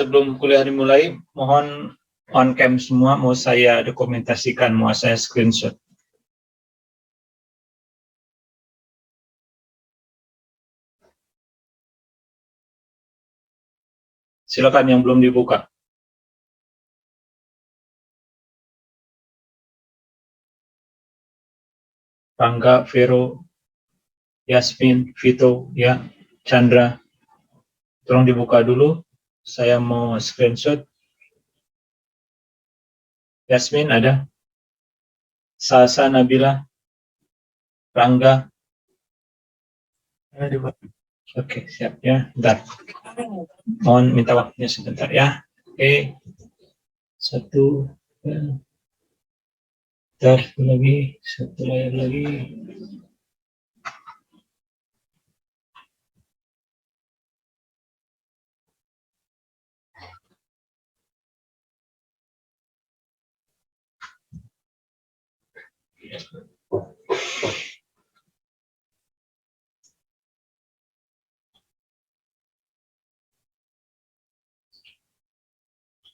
sebelum kuliah dimulai, mohon on cam semua, mau saya dokumentasikan, mau saya screenshot. Silakan yang belum dibuka. Rangga, Vero, Yasmin, Vito, ya, Chandra. Tolong dibuka dulu. Saya mau screenshot. Yasmin ada? Sasa, Nabila, Rangga. Oke, siap ya. Bentar. Mohon minta waktunya sebentar ya. Oke. Satu. Bentar, satu layar lagi.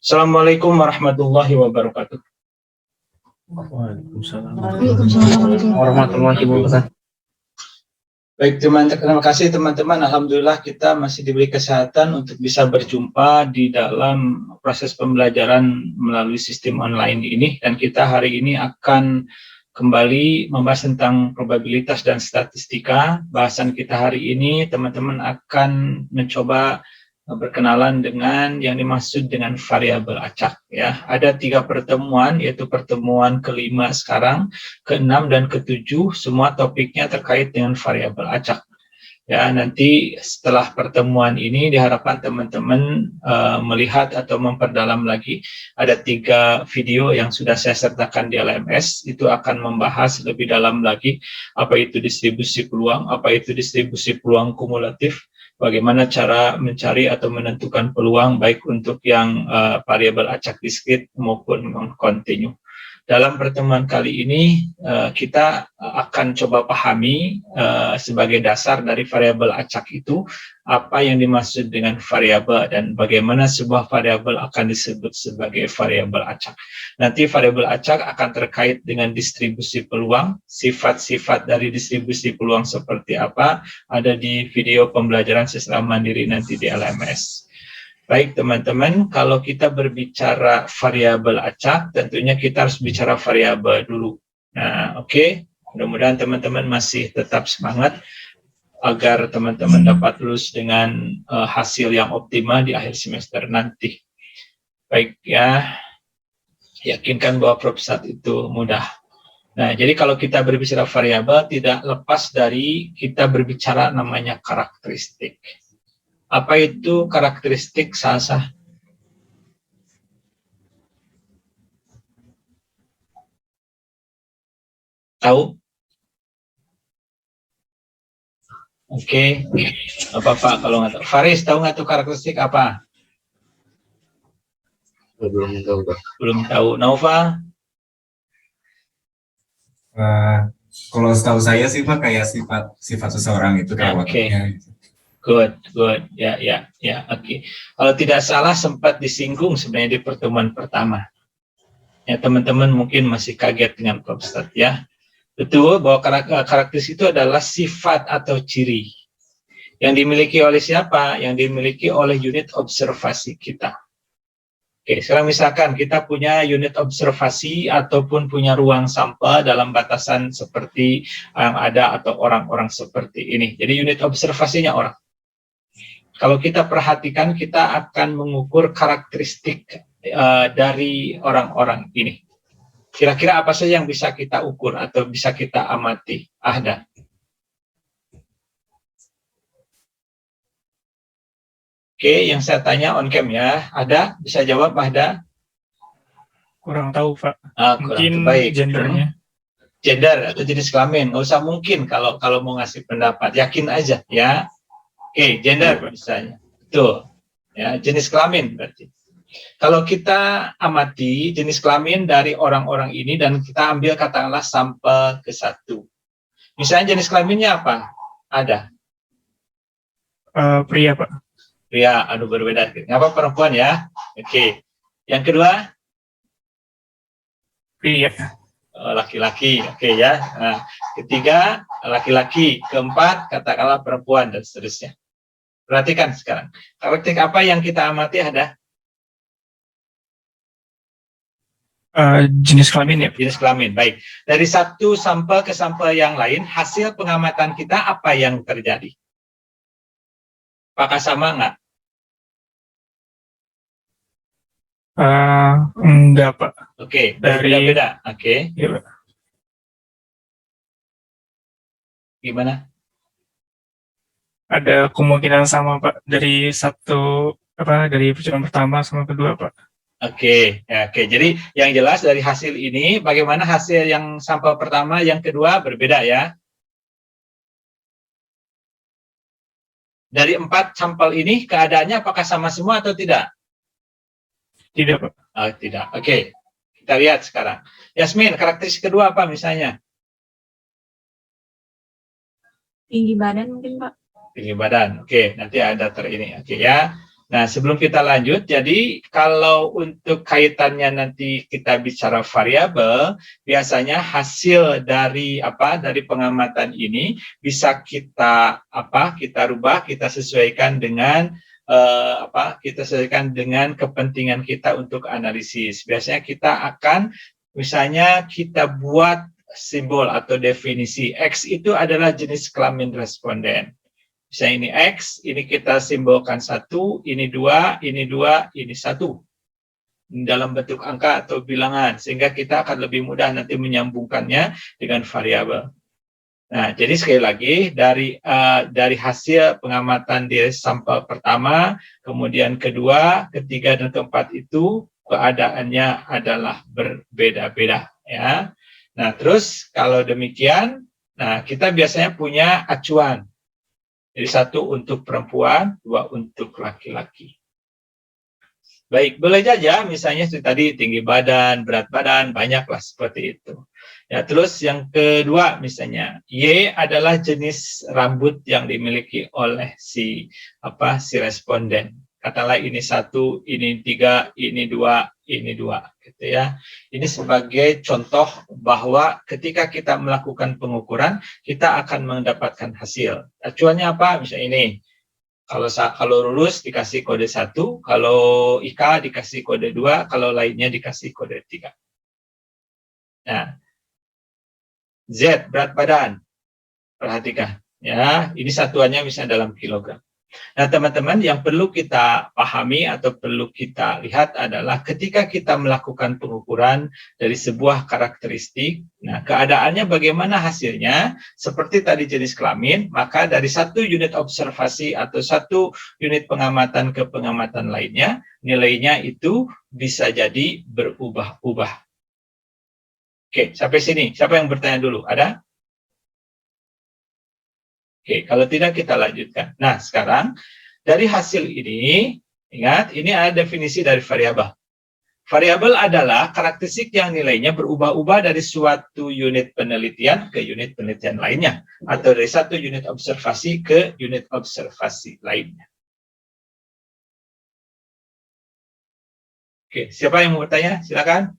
Assalamualaikum warahmatullahi wabarakatuh. Waalaikumsalam warahmatullahi wabarakatuh. Baik, terima kasih teman-teman. Alhamdulillah kita masih diberi kesehatan untuk bisa berjumpa di dalam proses pembelajaran melalui sistem online ini. Dan kita hari ini akan kembali membahas tentang probabilitas dan statistika. Bahasan kita hari ini, teman-teman akan mencoba berkenalan dengan yang dimaksud dengan variabel acak. Ya, ada 3 pertemuan, yaitu pertemuan kelima sekarang, ke-6 dan ke-7, semua topiknya terkait dengan variabel acak. Ya, nanti setelah pertemuan ini diharapkan teman-teman melihat atau memperdalam lagi. Ada 3 video yang sudah saya sertakan di LMS, itu akan membahas lebih dalam lagi apa itu distribusi peluang, apa itu distribusi peluang kumulatif, bagaimana cara mencari atau menentukan peluang baik untuk yang variabel acak diskrit maupun non-kontinu. Dalam pertemuan kali ini kita akan coba pahami sebagai dasar dari variabel acak itu apa yang dimaksud dengan variabel dan bagaimana sebuah variabel akan disebut sebagai variabel acak. Nanti variabel acak akan terkait dengan distribusi peluang, sifat-sifat dari distribusi peluang seperti apa ada di video pembelajaran secara mandiri nanti di LMS. Baik teman-teman, kalau kita berbicara variabel acak, tentunya kita harus bicara variabel dulu. Nah, oke. Mudah-mudahan teman-teman masih tetap semangat agar teman-teman dapat lulus dengan hasil yang optimal di akhir semester nanti. Baik ya, yakinkan bahwa Propsat itu mudah. Nah, jadi kalau kita berbicara variabel, tidak lepas dari kita berbicara namanya karakteristik. Apa itu karakteristik Sasa? Tahu? Oke, apa-apa kalau nggak tahu. Faris, tahu nggak tuh karakteristik apa? Belum tahu, Pak. Belum tahu. Nova? Kalau setahu saya sih Pak, kayak sifat seseorang itu kayak wataknya. Good. Ya, oke. Kalau tidak salah sempat disinggung sebenarnya di pertemuan pertama. Ya, teman-teman mungkin masih kaget dengan Propstat ya. Betul bahwa karakteristik itu adalah sifat atau ciri yang dimiliki oleh siapa? Yang dimiliki oleh unit observasi kita. Oke, sekarang misalkan kita punya unit observasi ataupun punya ruang sampel dalam batasan seperti yang ada atau orang-orang seperti ini. Jadi unit observasinya orang. Kalau kita perhatikan, kita akan mengukur karakteristik dari orang-orang ini. Kira-kira apa saja yang bisa kita ukur atau bisa kita amati? Ahda. Oke, yang saya tanya on cam ya. Ada? Bisa jawab Ahda? Kurang tahu, Pak. Mungkin baik. Gendernya. Gender atau jenis kelamin. Nggak usah mungkin kalau mau ngasih pendapat. Yakin aja ya. Oke, gender misalnya. Tuh. Ya, jenis kelamin berarti. Kalau kita amati jenis kelamin dari orang-orang ini dan kita ambil katakanlah sampel ke-1. Misalnya jenis kelaminnya apa? Ada. Pria, Pak. Pria, aduh berbeda. Ngapa perempuan ya? Oke. Yang kedua, Pria. laki-laki. Oke ya. Nah, ketiga, laki-laki. Keempat, katakanlah perempuan dan seterusnya. Perhatikan sekarang. Karakteristik apa yang kita amati ada? Jenis kelamin ya. Jenis kelamin, baik. Dari satu sampel ke sampel yang lain, hasil pengamatan kita apa yang terjadi? Apakah sama nggak? Enggak, Pak. Oke, Dari- berbeda-beda. Oke, Ya, Pak. gimana? Ada kemungkinan sama, Pak. Dari percobaan pertama sama kedua, Pak. Oke, ya, oke. Jadi yang jelas dari hasil ini, bagaimana hasil yang sampel pertama, yang kedua berbeda ya. Dari 4 sampel ini, keadaannya apakah sama semua atau tidak? Tidak, Pak. Oh, tidak. Oke, kita lihat sekarang. Yasmin, karakteristik kedua apa misalnya? Tinggi badan mungkin, Pak. Tinggi badan. Oke, nanti ada ini. Oke ya. Nah, sebelum kita lanjut, jadi kalau untuk kaitannya nanti kita bicara variabel, biasanya hasil dari pengamatan ini bisa kita rubah, kita sesuaikan dengan kepentingan kita untuk analisis. Biasanya kita akan misalnya kita buat simbol atau definisi X itu adalah jenis kelamin responden. Misalnya ini X, ini kita simbolkan 1, ini 2, ini 2, ini 1. Dalam bentuk angka atau bilangan, sehingga kita akan lebih mudah nanti menyambungkannya dengan variabel. Nah, jadi sekali lagi, dari hasil pengamatan di sampel pertama, kemudian kedua, ketiga, dan keempat itu, keadaannya adalah berbeda-beda. Ya. Nah, terus kalau demikian, nah kita biasanya punya acuan. Jadi 1 untuk perempuan, 2 untuk laki-laki. Baik, boleh saja misalnya tadi tinggi badan, berat badan, banyaklah seperti itu. Ya, terus yang kedua misalnya, Y adalah jenis rambut yang dimiliki oleh si responden. Katakanlah ini 1, ini 3, ini 2, ini 2, gitu ya. Ini sebagai contoh bahwa ketika kita melakukan pengukuran, kita akan mendapatkan hasil. Acuannya apa? Misalnya ini. Kalau lulus dikasih kode 1, kalau IK dikasih kode 2, kalau lainnya dikasih kode 3. Nah, Z berat badan. Perhatikan ya, ini satuannya misalnya dalam kilogram. Nah, teman-teman, yang perlu kita pahami atau perlu kita lihat adalah ketika kita melakukan pengukuran dari sebuah karakteristik, nah keadaannya bagaimana hasilnya, seperti tadi jenis kelamin, maka dari 1 unit observasi atau 1 unit pengamatan ke pengamatan lainnya, nilainya itu bisa jadi berubah-ubah. Oke, sampai sini. Siapa yang bertanya dulu? Ada? Oke, kalau tidak kita lanjutkan. Nah, sekarang dari hasil ini, ingat, ini ada definisi dari variabel. Variabel adalah karakteristik yang nilainya berubah-ubah dari suatu unit penelitian ke unit penelitian lainnya, atau dari 1 unit observasi ke unit observasi lainnya. Oke, siapa yang mau bertanya? Silakan.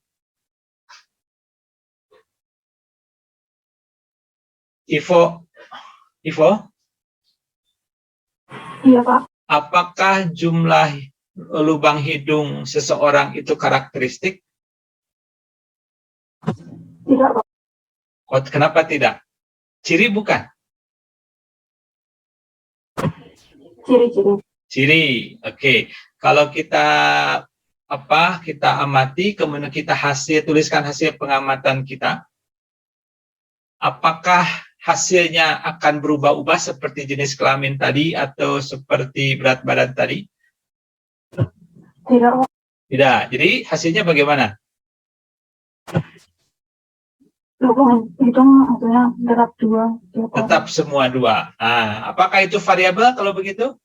Ivo. Iya, Pak. Apakah jumlah lubang hidung seseorang itu karakteristik? Tidak, Pak. Kenapa tidak? Ciri bukan? Ciri-ciri. Ciri, oke. Kalau kita amati, kemudian kita tuliskan hasil pengamatan kita, apakah hasilnya akan berubah-ubah seperti jenis kelamin tadi atau seperti berat badan tadi? Tidak, Pak. Tidak. Jadi hasilnya bagaimana? Lubang hidung hasilnya tetap 2. Tetap semua 2. Nah, apakah itu variabel kalau begitu?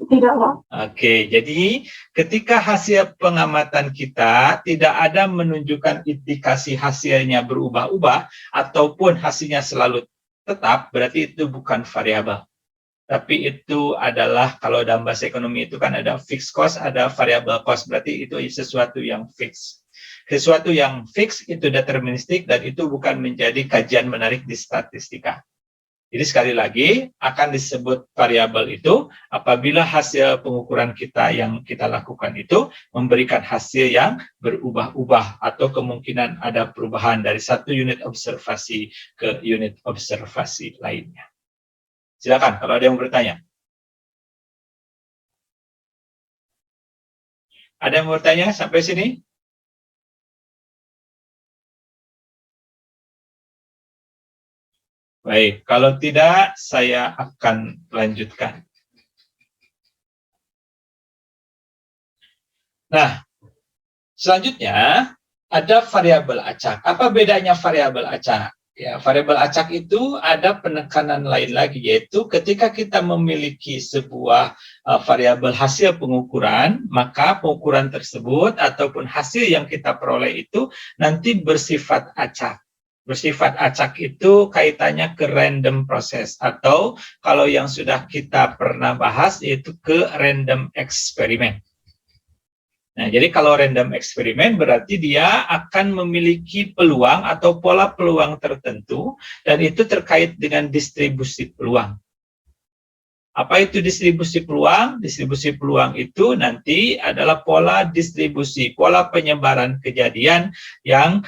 Tidak, Pak. Oke, jadi ketika hasil pengamatan kita tidak ada menunjukkan indikasi hasilnya berubah-ubah ataupun hasilnya selalu tetap, berarti itu bukan variabel. Tapi itu adalah, kalau dalam bahasa ekonomi itu kan ada fixed cost, ada variable cost. Berarti itu sesuatu yang fix. Sesuatu yang fix itu deterministik dan itu bukan menjadi kajian menarik di statistika. Jadi sekali lagi akan disebut variabel itu apabila hasil pengukuran kita yang kita lakukan itu memberikan hasil yang berubah-ubah atau kemungkinan ada perubahan dari satu unit observasi ke unit observasi lainnya. Silakan kalau ada yang bertanya. Ada yang bertanya sampai sini? Baik, kalau tidak, saya akan lanjutkan. Nah, selanjutnya ada variabel acak. Apa bedanya variabel acak? Ya, variabel acak itu ada penekanan lain lagi, yaitu ketika kita memiliki sebuah variabel hasil pengukuran, maka pengukuran tersebut ataupun hasil yang kita peroleh itu nanti bersifat acak. Bersifat acak itu kaitannya ke random process atau kalau yang sudah kita pernah bahas yaitu ke random eksperimen. Nah, jadi kalau random eksperimen berarti dia akan memiliki peluang atau pola peluang tertentu dan itu terkait dengan distribusi peluang. Apa itu distribusi peluang? Distribusi peluang itu nanti adalah pola distribusi, pola penyebaran kejadian yang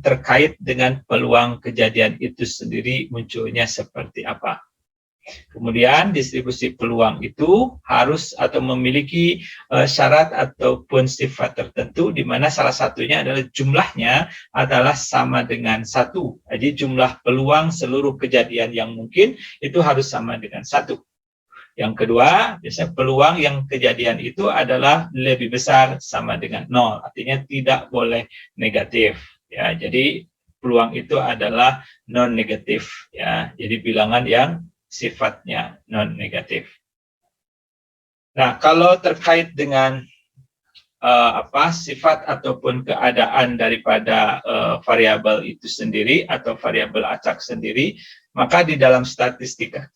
terkait dengan peluang kejadian itu sendiri munculnya seperti apa. Kemudian distribusi peluang itu harus atau memiliki syarat ataupun sifat tertentu di mana salah satunya adalah jumlahnya adalah sama dengan 1. Jadi jumlah peluang seluruh kejadian yang mungkin itu harus sama dengan 1. Yang kedua, biasanya peluang yang kejadian itu adalah lebih besar sama dengan 0. Artinya tidak boleh negatif. Ya, jadi peluang itu adalah non negatif. Ya, jadi bilangan yang sifatnya non negatif. Nah, kalau terkait dengan sifat ataupun keadaan daripada variabel itu sendiri atau variabel acak sendiri, maka di dalam statistika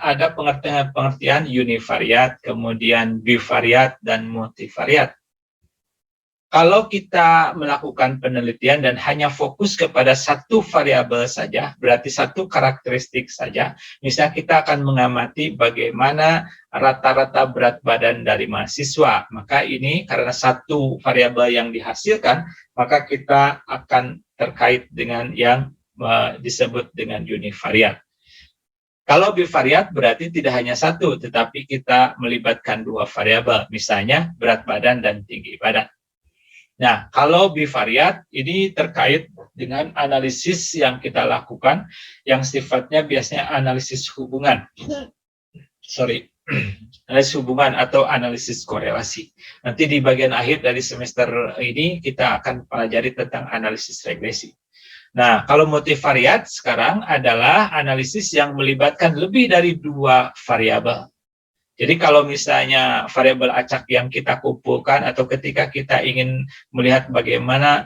ada pengertian univariat, kemudian bivariat dan multivariat. Kalau kita melakukan penelitian dan hanya fokus kepada satu variabel saja, berarti satu karakteristik saja, misalnya kita akan mengamati bagaimana rata-rata berat badan dari mahasiswa, maka ini karena satu variabel yang dihasilkan, maka kita akan terkait dengan yang disebut dengan univariat. Kalau bivariat berarti tidak hanya satu, tetapi kita melibatkan dua variabel, misalnya berat badan dan tinggi badan. Nah, kalau bivariat ini terkait dengan analisis yang kita lakukan yang sifatnya biasanya analisis hubungan. Analisis hubungan atau analisis korelasi. Nanti di bagian akhir dari semester ini kita akan pelajari tentang analisis regresi. Nah, kalau multivariat sekarang adalah analisis yang melibatkan lebih dari dua variabel. Jadi kalau misalnya variabel acak yang kita kumpulkan atau ketika kita ingin melihat bagaimana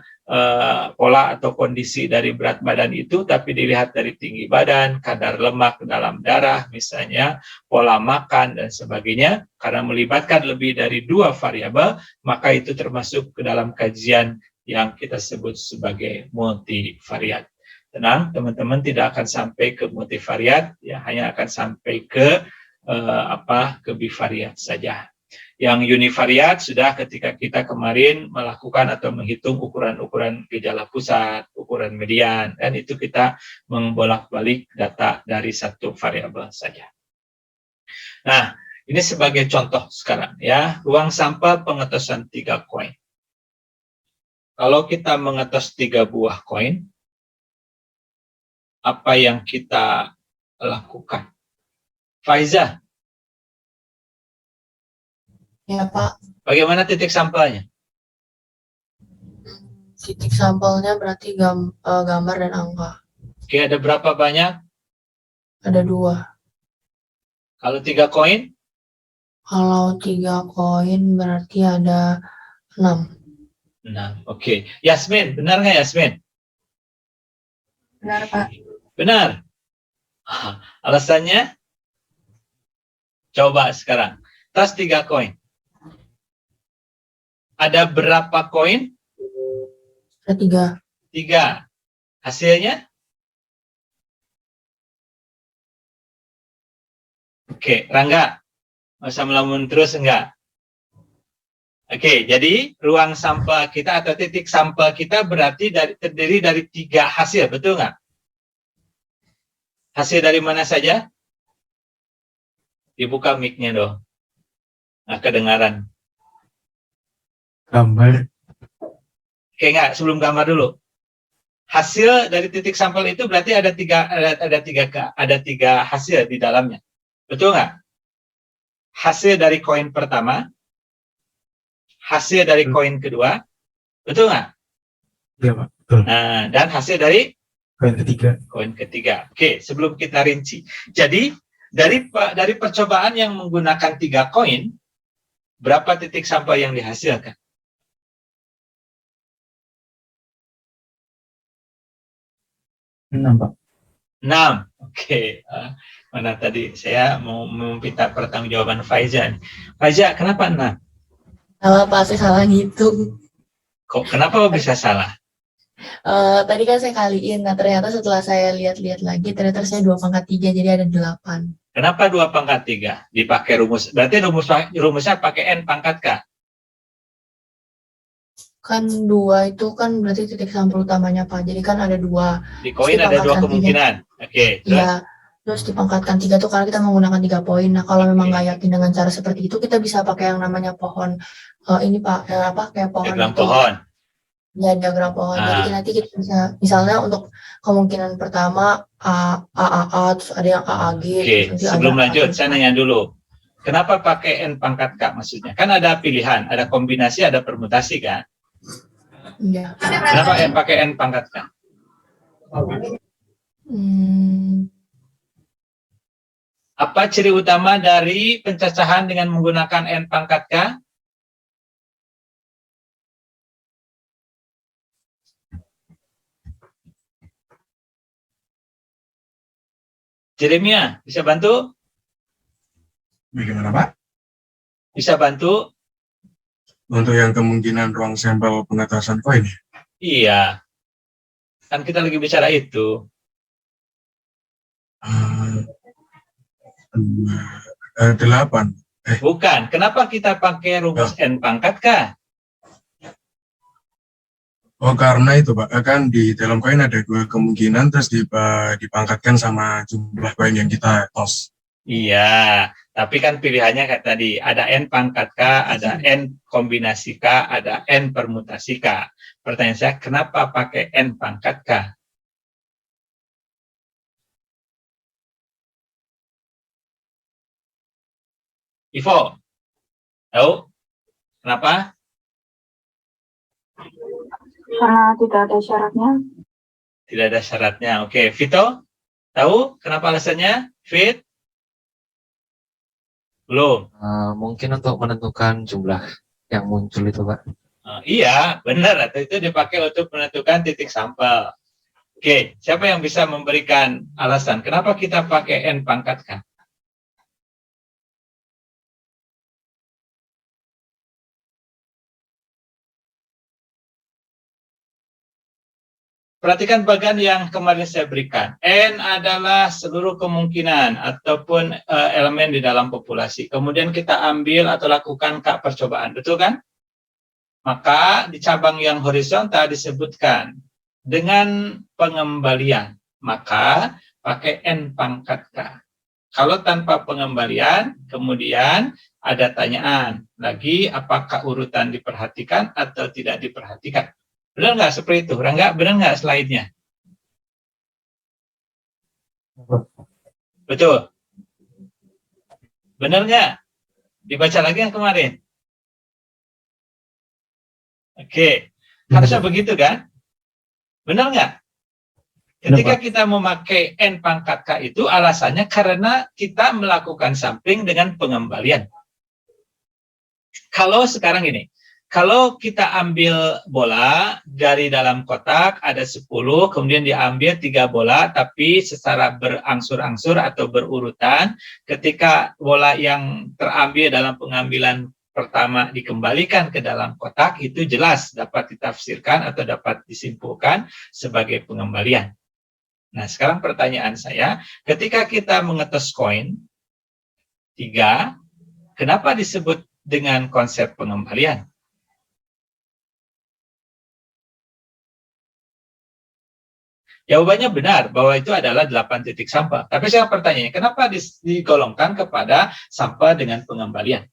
pola atau kondisi dari berat badan itu, tapi dilihat dari tinggi badan, kadar lemak dalam darah, misalnya pola makan dan sebagainya, karena melibatkan lebih dari dua variabel, maka itu termasuk ke dalam kajian yang kita sebut sebagai multivariat. Tenang, teman-teman tidak akan sampai ke multivariat, ya hanya akan sampai ke bivariat saja. Yang univariat sudah ketika kita kemarin melakukan atau menghitung ukuran-ukuran gejala pusat, ukuran median, dan itu kita membolak-balik data dari satu variabel saja. Nah, ini sebagai contoh sekarang ya, ruang sampel pengetosan 3 koin. Kalau kita mengetos 3 buah koin, apa yang kita lakukan? Faiza. Ya, Pak. Bagaimana titik sampelnya? Titik sampelnya berarti gambar dan angka. Oke, ada berapa banyak? Ada 2. Kalau 3 koin? Kalau 3 koin berarti ada 6. 6, oke. Yasmin, benar nggak Yasmin? Benar, Pak. Benar. Alasannya? Coba sekarang. Tas 3 koin. Ada berapa koin? Ada 3. 3. Hasilnya? Oke, Rangga. Masa melamun terus enggak? Oke, jadi ruang sampel kita atau titik sampel kita berarti terdiri dari 3 hasil, betul nggak? Hasil dari mana saja? Dibuka mic-nya dong. Nah, kedengaran. Gambar. Oke, enggak, sebelum gambar dulu. Hasil dari titik sampel itu berarti ada tiga hasil di dalamnya. Betul nggak? Hasil dari koin pertama, hasil dari koin kedua, betul nggak? Iya, Pak. Betul. Nah, dan hasil dari Koin ketiga. koin ketiga. Oke, sebelum kita rinci. Jadi, dari percobaan yang menggunakan 3 koin, berapa titik sampel yang dihasilkan? 6, Pak. 6. Oke. Mana tadi saya mau meminta pertanggungjawaban Faiza. Faiza, kenapa 6? Salah Pak, saya salah ngitung. Kok kenapa bisa salah? Tadi kan saya kaliin, nah ternyata setelah saya lihat-lihat lagi, ternyata saya 2/3, jadi ada 8. Kenapa 2/3? Dipakai rumus. Berarti rumusnya pakai N pangkat K. Kan 2 itu kan berarti titik sampel utamanya Pak, jadi kan ada 2. Di koin ada 2 kemungkinan. Oke. Iya, terus dipangkatkan 3 tuh karena kita menggunakan 3 poin. Nah, kalau memang nggak yakin dengan cara seperti itu, kita bisa pakai yang namanya pohon. Ini Pak, kayak pohon Diagram itu. pohon. Ya, diagram pohon. Jadi nanti kita bisa, misalnya untuk kemungkinan pertama AAA, terus ada yang AAG. Oke, terus nanti sebelum ada lanjut, saya nanya dulu. Kenapa pakai N pangkat K maksudnya? Kan ada pilihan, ada kombinasi, ada permutasi kan? Iya. Kenapa pakai N pangkat K? Apa ciri utama dari pencacahan dengan menggunakan N pangkat K? Jeremia, bisa bantu? Bagaimana, Pak? Bisa bantu? Untuk yang kemungkinan ruang sampel pengetasan koin. Iya. Kan kita lagi bicara itu. 8. Bukan. Kenapa kita pakai rumus N pangkat K? Oh, karena itu, Pak. Kan di dalam koin ada 2 kemungkinan, terus dipangkatkan sama jumlah koin yang kita tos. Iya. Tapi kan pilihannya kayak tadi. Ada N pangkat K, ada N kombinasi K, ada N permutasi K. Pertanyaan saya, kenapa pakai N pangkat K? Ivo, tahu? Kenapa? Karena tidak ada syaratnya. Tidak ada syaratnya. Oke, Vito, tahu kenapa alasannya? Fit? Belum. Mungkin untuk menentukan jumlah yang muncul itu, Pak. Iya, benar. Atau itu dipakai untuk menentukan titik sampel. Oke, siapa yang bisa memberikan alasan? Kenapa kita pakai N pangkat K? Perhatikan bagian yang kemarin saya berikan. N adalah seluruh kemungkinan ataupun elemen di dalam populasi. Kemudian kita ambil atau lakukan K percobaan. Betul kan? Maka di cabang yang horizontal disebutkan dengan pengembalian. Maka pakai N pangkat K. Kalau tanpa pengembalian, kemudian ada tanyaan lagi, apakah urutan diperhatikan atau tidak diperhatikan. Benar nggak seperti itu? Rangga, benar nggak slide-nya? Betul. Benar nggak? Dibaca lagi yang kemarin. Oke. Harusnya begitu kan? Benar nggak? Ketika kita memakai N pangkat K itu alasannya karena kita melakukan sampling dengan pengembalian. Kalau sekarang ini, Kalau kita ambil bola dari dalam kotak ada 10, kemudian diambil 3 bola, tapi secara berangsur-angsur atau berurutan, ketika bola yang terambil dalam pengambilan pertama dikembalikan ke dalam kotak, itu jelas dapat ditafsirkan atau dapat disimpulkan sebagai pengembalian. Nah, sekarang pertanyaan saya, ketika kita mengetos koin 3, kenapa disebut dengan konsep pengembalian? Jawabannya benar, bahwa itu adalah 8 titik sampel. Tapi sekarang pertanyaannya, kenapa digolongkan kepada sampel dengan pengembalian?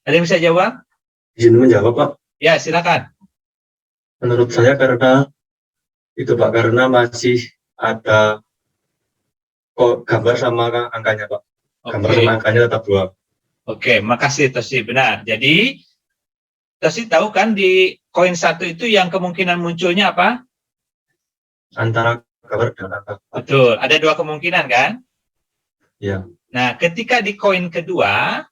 Ada yang bisa jawab? Izin menjawab, Pak. Ya, silakan. Menurut saya karena itu, Pak, karena masih ada gambar sama angkanya, Pak. Gambar sama angkanya tetap 2. Oke, makasih Tosi, benar. Jadi Tosi tahu kan di koin 1 itu yang kemungkinan munculnya apa? Antara gambar dan angka. Betul, ada 2 kemungkinan kan? Iya. Nah, ketika di koin kedua,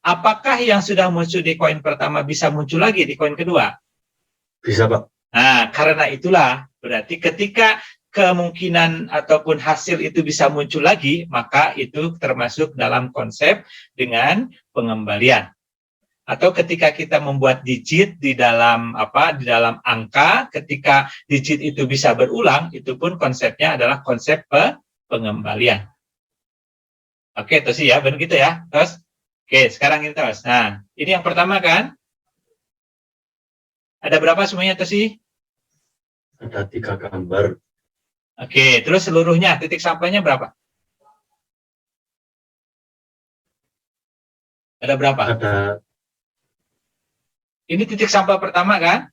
apakah yang sudah muncul di koin pertama bisa muncul lagi di koin kedua? Bisa, Pak. Nah, karena itulah berarti ketika kemungkinan ataupun hasil itu bisa muncul lagi, maka itu termasuk dalam konsep dengan pengembalian. Atau ketika kita membuat digit di dalam di dalam angka, ketika digit itu bisa berulang, itu pun konsepnya adalah konsep pengembalian. Oke, terus ya, benar gitu ya, terus. Oke, sekarang ini terus. Nah, ini yang pertama kan? Ada berapa semuanya terus? Ada 3 gambar. Oke, terus seluruhnya titik sampelnya berapa? Ada berapa? Ada. Ini titik sampel pertama kan?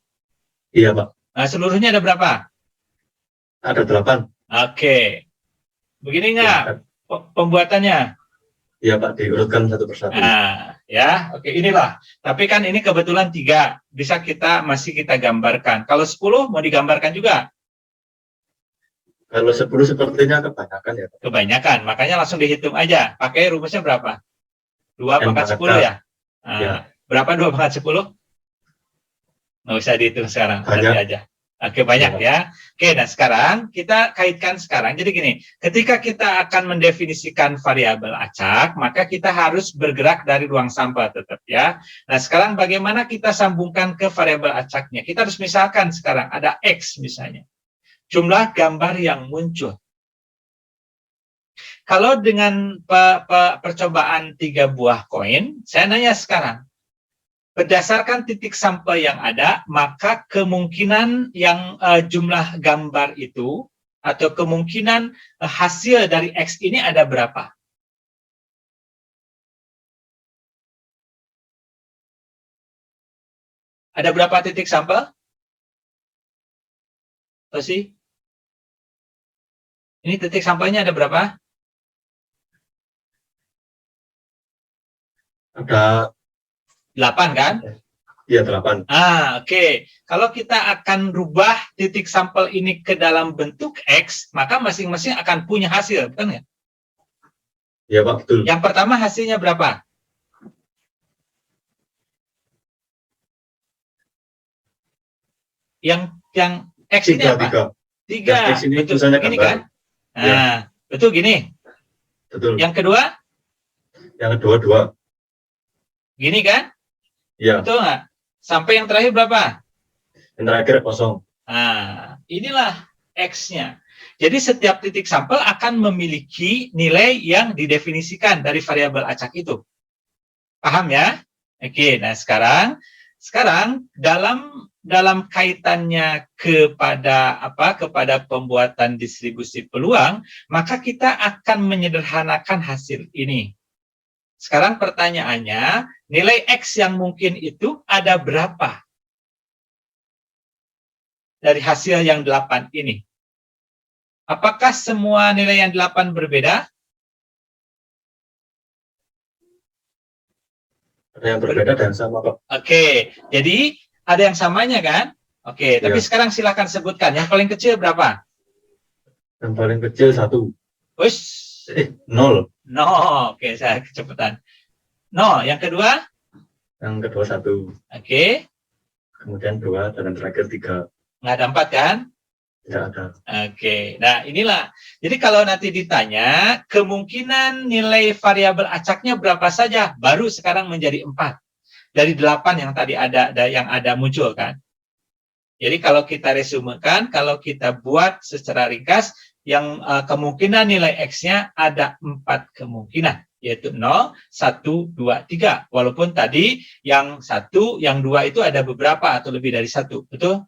Iya, Pak. Nah, seluruhnya ada berapa? Ada 8. Oke. Begini nggak pembuatannya? Iya, Pak, diurutkan satu persatu. Nah, ya, oke, inilah. Tapi kan ini kebetulan 3, bisa masih kita gambarkan. Kalau 10 mau digambarkan juga? Kalau 10 sepertinya kebanyakan ya, Pak. Kebanyakan, makanya langsung dihitung aja. Pakai rumusnya berapa? 2 pangkat 10 ya? Nah, Ya. Berapa 2 pangkat 10? Nggak usah dihitung sekarang, Banyak. nanti aja. Oke, banyak ya. Oke, nah sekarang kita kaitkan sekarang. Jadi gini, ketika kita akan mendefinisikan variabel acak, maka kita harus bergerak dari ruang sampel tetap ya. Nah, sekarang bagaimana kita sambungkan ke variabel acaknya? Kita harus misalkan sekarang ada X misalnya. Jumlah gambar yang muncul. Kalau dengan percobaan 3 buah koin, saya nanya sekarang, berdasarkan titik sampel yang ada, maka kemungkinan yang jumlah gambar itu atau kemungkinan hasil dari X ini ada berapa? Ada berapa titik sampel? Apa sih? Ini titik sampelnya ada berapa? Ada 8 kan? Iya, 8. Oke. Kalau kita akan rubah titik sampel ini ke dalam bentuk X, maka masing-masing akan punya hasil, bukan nggak? Iya, Pak, betul. Yang pertama hasilnya berapa? Yang X ini apa? 3. X ini Betul. tulisannya Gini gambar. kan? Nah, betul gini. Betul. Yang kedua? Yang kedua 2. Gini kan? Iya. Betul nggak? Sampai yang terakhir berapa? Yang terakhir 0. Nah, inilah X-nya. Jadi setiap titik sampel akan memiliki nilai yang didefinisikan dari variabel acak itu. Paham ya? Oke, nah sekarang dalam kaitannya kepada pembuatan distribusi peluang, maka kita akan menyederhanakan hasil ini. Sekarang pertanyaannya, nilai X yang mungkin itu ada berapa dari hasil yang 8 ini? Apakah semua nilai yang 8 berbeda? Ada yang berbeda dan sama, Pak. Oke, jadi ada yang samanya kan? Oke, tapi sekarang silakan sebutkan. Yang paling kecil berapa? Yang paling kecil 1. Ush, 0. no. Oke, saya kecepatan. No, yang kedua? Yang kedua 1. Oke. Kemudian 2, dan yang terakhir 3. Nggak ada 4 kan? Tidak ada. Oke. Nah, inilah. Jadi kalau nanti ditanya, kemungkinan nilai variabel acaknya berapa saja? Baru sekarang menjadi 4. Dari 8 yang tadi ada muncul kan? Jadi kalau kita resumekan, kalau kita buat secara ringkas, yang kemungkinan nilai X-nya ada 4 kemungkinan, yaitu 0, 1, 2, 3. Walaupun tadi yang 1, yang 2 itu ada beberapa atau lebih dari 1. Betul?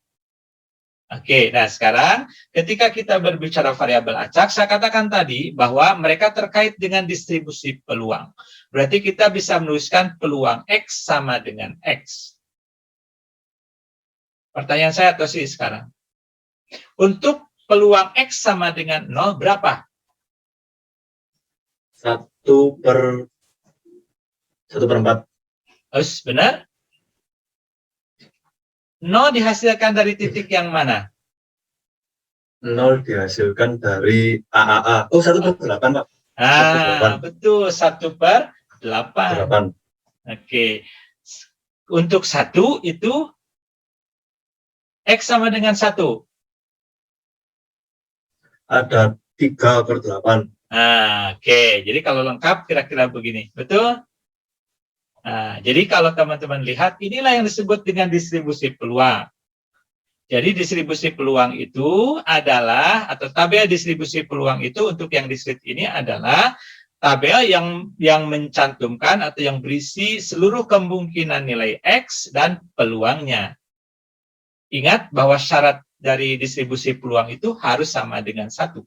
Oke, nah sekarang ketika kita berbicara variabel acak, saya katakan tadi bahwa mereka terkait dengan distribusi peluang. Berarti kita bisa menuliskan peluang X sama dengan X. Pertanyaan saya Tosi sekarang. Untuk peluang X sama dengan 0 berapa? 1/4. Benar? 0 dihasilkan dari titik yang mana? 0 dihasilkan dari AAA. Oh, 1/8, Pak. Betul, 1/8. 8. Oke. Untuk 1 itu X sama dengan 1. Ada 3/8. Oke. Jadi kalau lengkap kira-kira begini. Betul? Nah, jadi kalau teman-teman lihat, inilah yang disebut dengan distribusi peluang. Jadi distribusi peluang itu adalah, atau tabel distribusi peluang itu untuk yang discrete ini adalah tabel yang mencantumkan atau yang berisi seluruh kemungkinan nilai X dan peluangnya. Ingat bahwa syarat dari distribusi peluang itu harus sama dengan 1.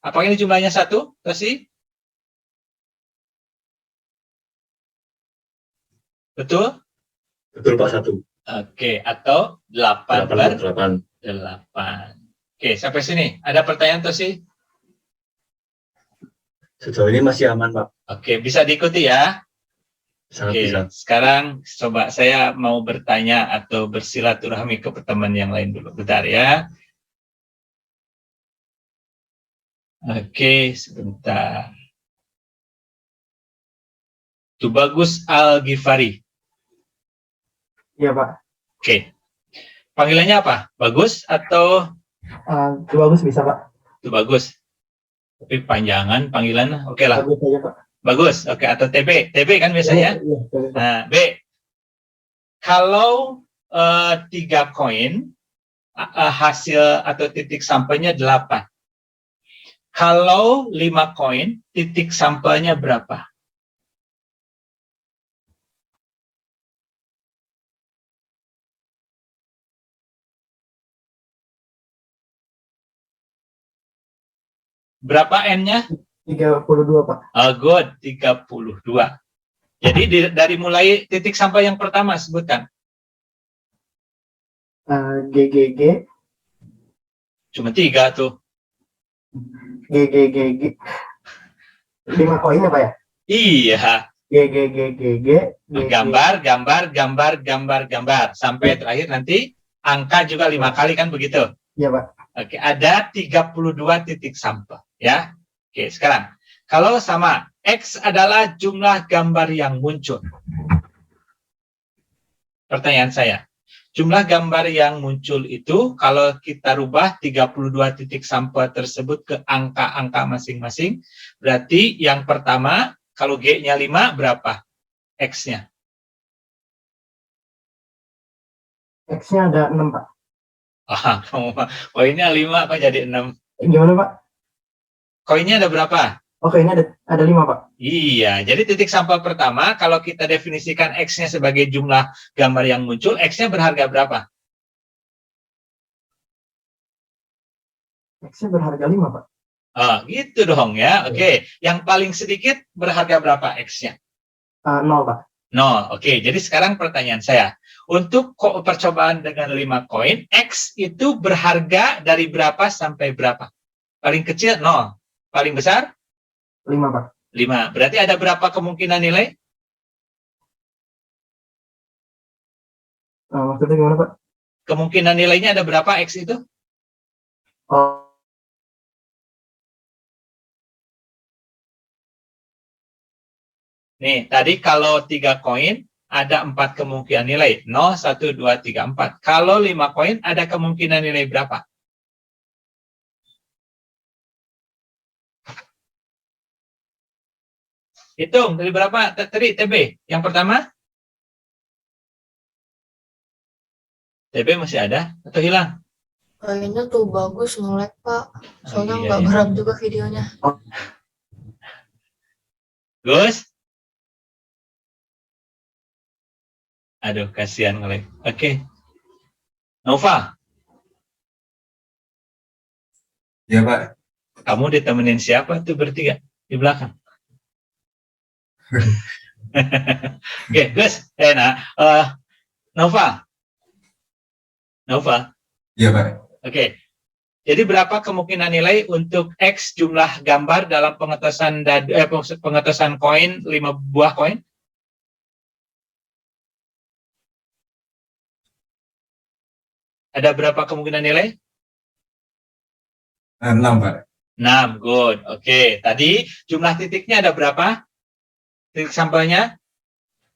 Apakah ini jumlahnya 1, Tosi? Betul? Betul, Pak, 1. Oke, atau 8/8. 8/8. Oke, sampai sini. Ada pertanyaan, Tosi? Sejauh ini masih aman, Pak. Oke, bisa diikuti ya? Sangat Oke, bisa. sekarang coba saya mau bertanya atau bersilaturahmi ke teman yang lain dulu. Bentar ya. Oke, sebentar. Tubagus Al-Ghifari. Iya, Pak. Oke. Panggilannya apa? Bagus atau Bagus bisa, Pak. Tubagus? Tapi panjangan panggilannya. Oke lah. Bagus aja, Pak. Bagus. Oke, atau TB. TB kan biasanya? Iya, bagus, Pak. Nah, B. Kalau 3 koin, hasil atau titik sampelnya 8. Kalau 5 koin, titik sampelnya berapa? Berapa N-nya? 32, Pak. Good, 32. Jadi dari mulai titik sampel yang pertama sebutkan. GGG. Cuma 3 tuh. GGGG. 5 koin ya, Pak ya? Iya. GGGGG. Gambar. Sampai terakhir nanti angka juga 5 kali kan begitu? Iya, Pak. Oke, ada 32 titik sampel. Ya. Oke, sekarang. Kalau sama, X adalah jumlah gambar yang muncul. Pertanyaan saya, jumlah gambar yang muncul itu, kalau kita rubah 32 titik sampel tersebut ke angka-angka masing-masing, berarti yang pertama, kalau G-nya 5, berapa X-nya? X-nya ada 6, Pak. Koinnya 5, kok jadi 6? Gimana, Pak? Koinnya ada berapa? Oke, ini ada 5, Pak. Iya, jadi titik sampel pertama, kalau kita definisikan X-nya sebagai jumlah gambar yang muncul, X-nya berharga berapa? X-nya berharga 5, Pak. Gitu dong ya. Oke, yang paling sedikit berharga berapa X-nya? 0, Pak. 0. Oke, jadi sekarang pertanyaan saya. Untuk percobaan dengan 5 koin, X itu berharga dari berapa sampai berapa? Paling kecil 0. Paling besar? 5, Pak. 5. Berarti ada berapa kemungkinan nilai? Maksudnya gimana, Pak? Kemungkinan nilainya ada berapa X itu? Oh, Nih, tadi kalau 3 koin, ada 4 kemungkinan nilai. 0, 1, 2, 3, 4. Kalau 5 koin, ada kemungkinan nilai berapa? Hitung, dari berapa tadi TB? Yang pertama? TB masih ada atau hilang? Kayaknya tuh bagus nge-lag, Pak. Soalnya iya, nggak iya. gerak juga videonya. Gus? Aduh, kasihan nge-lag. Oke. Nova, Ya Pak. kamu ditemenin siapa tuh bertiga di belakang? Oke, Gus. Nova. Ya Pak. Oke. Jadi berapa kemungkinan nilai untuk X jumlah gambar dalam pengetasan koin 5 buah koin? Ada berapa kemungkinan nilai? 6 Pak. 6, good. Oke, tadi jumlah titiknya ada berapa? Titik sampelnya?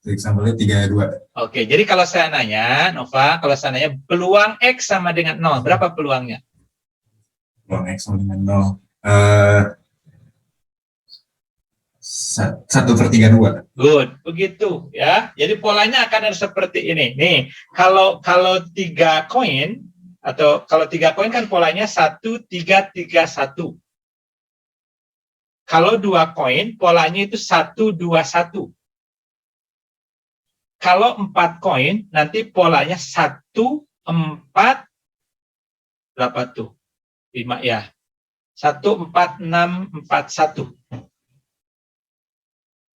Titik sampelnya 32. Oke, jadi kalau saya nanya, Nova, kalau saya nanya peluang X sama dengan 0, berapa peluangnya? Peluang X sama dengan 0. 1/32. Good, begitu ya. Jadi polanya akan ada seperti ini. Nih, kalau 3 koin atau kalau 3 koin kan polanya 1, 3, 3, 1. Kalau 2 koin polanya itu 1, 2, 1. Kalau 4 koin nanti polanya 1, 4, berapa tuh? 5 ya. 1, 4, 6, 4, 1.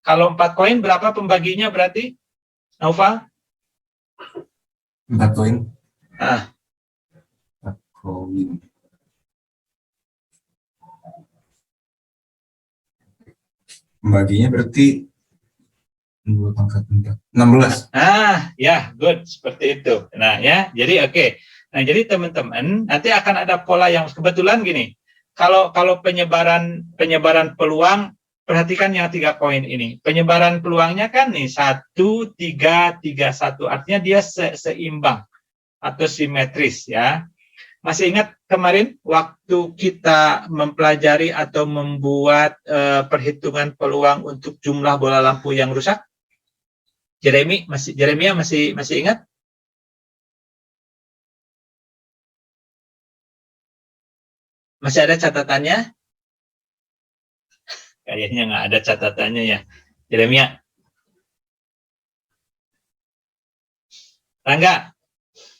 Kalau 4 koin berapa pembaginya berarti? Nova? 4 koin. 4 koin. Pembaginya berarti 2 pangkat 4. 16. Ya, good, seperti itu. Nah, ya, jadi oke. Nah, jadi teman-teman, nanti akan ada pola yang kebetulan gini. Kalau penyebaran peluang, perhatikan yang 3 koin ini. Penyebaran peluangnya kan nih 1, 3, 3, 1. Artinya dia seimbang atau simetris ya. Masih ingat kemarin waktu kita mempelajari atau membuat perhitungan peluang untuk jumlah bola lampu yang rusak? Jeremia masih ingat? Masih ada catatannya? Kayaknya nggak ada catatannya ya. Jeremia. Rangga,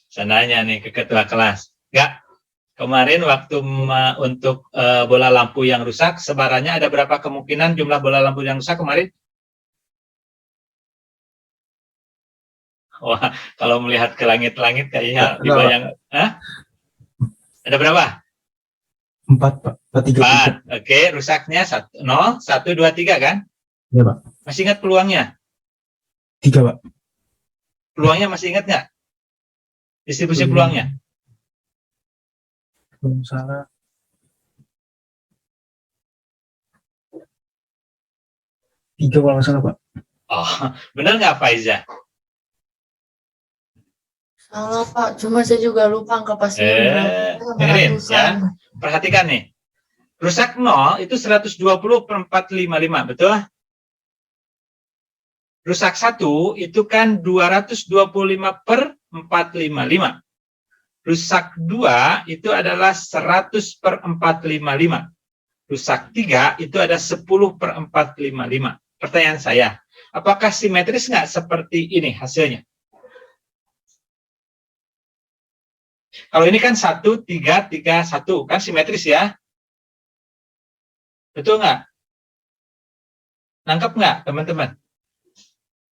sananya nih ke ketua kelas. Nggak. Kemarin waktu untuk bola lampu yang rusak, sebarannya ada berapa kemungkinan jumlah bola lampu yang rusak kemarin? Wah, kalau melihat ke langit-langit kayaknya dibayang. Hah? Ada berapa? 4, Pak. 3. 4. Oke, rusaknya 0, 1, 2, 3 kan? Iya, Pak. Masih ingat peluangnya? 3, Pak. Peluangnya masih ingat nggak? Distribusi peluangnya? Belum salah. 3 kalau nggak salah, Pak. Oh, benar nggak Faiza? Salah, Pak. Cuma saya juga lupa angka pastinya. Dengerin ya. Perhatikan nih. Rusak 0 itu 120/455, betul? Rusak 1 itu kan 225/455. Rusak 2 itu adalah 100/455. Rusak 3 itu ada 10/455. Pertanyaan saya, apakah simetris nggak seperti ini hasilnya? Kalau ini kan 1, 3, 3, 1. Kan simetris ya? Betul nggak? Nangkep nggak, teman-teman?